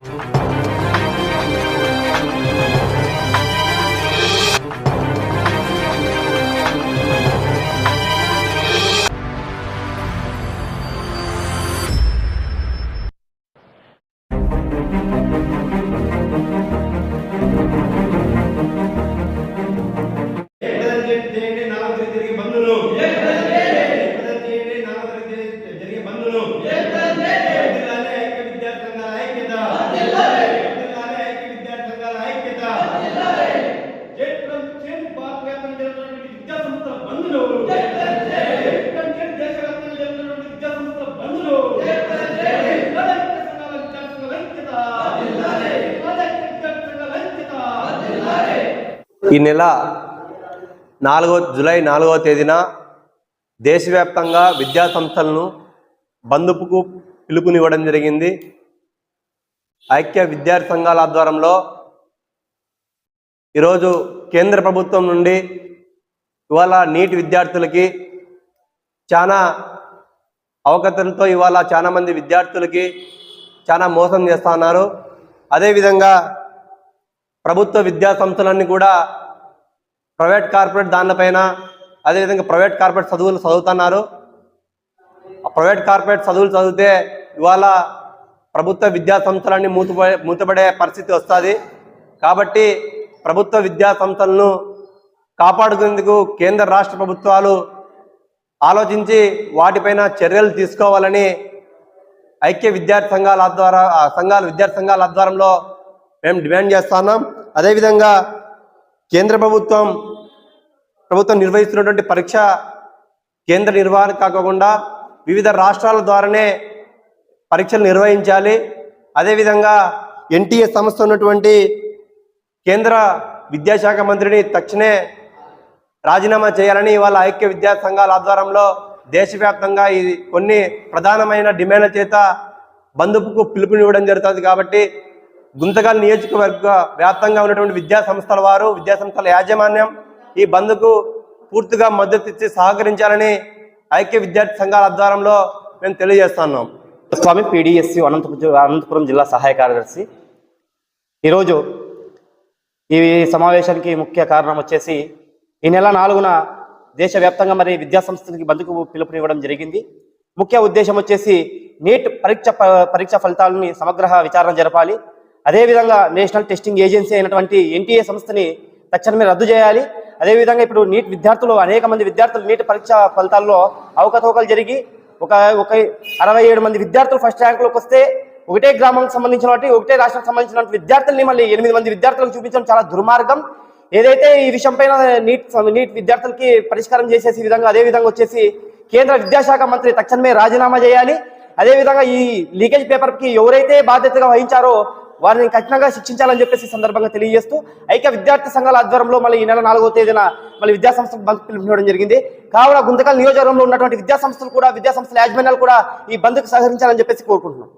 ఈ నెల జూలై 4వ తేదీన దేశవ్యాప్తంగా విద్యా సంస్థలను బంద్కు పిలుపునివ్వడం జరిగింది. ఐక్య విద్యార్థి సంఘాల ఆధ్వర్యంలో ఈరోజు కేంద్ర ప్రభుత్వం నుండి ఇవాళ నీట్ విద్యార్థులకి చాలా అవకతలతో ఇవాళ చాలా మంది విద్యార్థులకి చాలా మోసం చేస్తూ ఉన్నారు. అదేవిధంగా ప్రభుత్వ విద్యా సంస్థలన్నీ కూడా ప్రైవేట్ కార్పొరేట్ దానిపైన అదేవిధంగా ప్రైవేట్ కార్పొరేట్ చదువులు చదువుతున్నారు. ప్రైవేట్ కార్పొరేట్ చదువులు చదివితే ఇవాళ ప్రభుత్వ విద్యా సంస్థలన్నీ మూతపడే పరిస్థితి వస్తుంది. కాబట్టి ప్రభుత్వ విద్యా సంస్థలను కాపాడుకునేందుకు కేంద్ర రాష్ట్ర ప్రభుత్వాలు ఆలోచించి వాటిపైన చర్యలు తీసుకోవాలని ఐక్య విద్యార్థి విద్యార్థి సంఘాల ఆధ్వర్యంలో మేము డిమాండ్ చేస్తున్నాం. అదేవిధంగా కేంద్ర ప్రభుత్వం నిర్వహిస్తున్నటువంటి పరీక్ష కేంద్ర నిర్వహణ కాకుండా వివిధ రాష్ట్రాల ద్వారానే పరీక్షలు నిర్వహించాలి. అదేవిధంగా ఎన్టీఏ సంస్థ ఉన్నటువంటి కేంద్ర విద్యాశాఖ మంత్రిని తక్షణమే రాజీనామా చేయాలని ఇవాళ ఐక్య విద్యార్థి సంఘాల ఆధ్వర్యంలో దేశవ్యాప్తంగా ఈ కొన్ని ప్రధానమైన డిమాండ్ల చేత బంద్కు పిలుపునివ్వడం జరుగుతుంది. కాబట్టి గుంతకల్ నియోజకవర్గ వ్యాప్తంగా ఉన్నటువంటి విద్యా సంస్థల యాజమాన్యం ఈ బంద్కు పూర్తిగా మద్దతు ఇచ్చి సహకరించాలని ఐక్య విద్యార్థి సంఘాల ఆధ్వర్యంలో మేము తెలియజేస్తున్నాం. స్వామి PDSU అనంతపురం జిల్లా సహాయ కార్యదర్శి. ఈరోజు ఈ సమావేశానికి ముఖ్య కారణం వచ్చేసి ఈ నెల 4న దేశవ్యాప్తంగా మరి విద్యా సంస్థలకి బంద్కు పిలుపునివ్వడం జరిగింది. ముఖ్య ఉద్దేశం వచ్చేసి నీట్ పరీక్ష ఫలితాలని సమగ్ర విచారణ జరపాలి. అదేవిధంగా నేషనల్ టెస్టింగ్ ఏజెన్సీ అయినటువంటి NTA సంస్థని తక్షణమే రద్దు చేయాలి. అదేవిధంగా ఇప్పుడు నీట్ విద్యార్థులు అనేక మంది విద్యార్థులు నీట్ పరీక్ష ఫలితాల్లో అవకతవకలు జరిగి ఒక 67 మంది విద్యార్థులు ఫస్ట్ ర్యాంకులోకి వస్తే ఒకటే గ్రామానికి సంబంధించినటువంటి ఒకటే రాష్ట్రానికి సంబంధించినటువంటి విద్యార్థుల్ని మళ్ళీ 8 మంది విద్యార్థులకు చూపించడం చాలా దుర్మార్గం. ఏదైతే ఈ విషయం పైన నీట్ విద్యార్థులకి పరిష్కారం చేసేసి విధంగా అదేవిధంగా వచ్చేసి కేంద్ర విద్యాశాఖ మంత్రి తక్షణమే రాజీనామా చేయాలి. అదేవిధంగా ఈ లీకేజ్ పేపర్కి ఎవరైతే బాధ్యతగా వహించారో వారిని కఠినంగా శిక్షించాలని చెప్పేసి సందర్భంగా తెలియజేస్తూ ఐక్య విద్యార్థి సంఘాల ఆధ్వర్యంలో మళ్ళీ ఈ నెల 4వ తేదీన మళ్ళీ విద్యాసంస్థలకు బంద్ పిలుపునివ్వడం జరిగింది. కావున గుంతకల్ నియోజకవర్గంలో ఉన్నటువంటి విద్యాసంస్థల యాజమాన్యాలు కూడా ఈ బంద్కు సహకరించాలని చెప్పేసి కోరుకుంటున్నాం.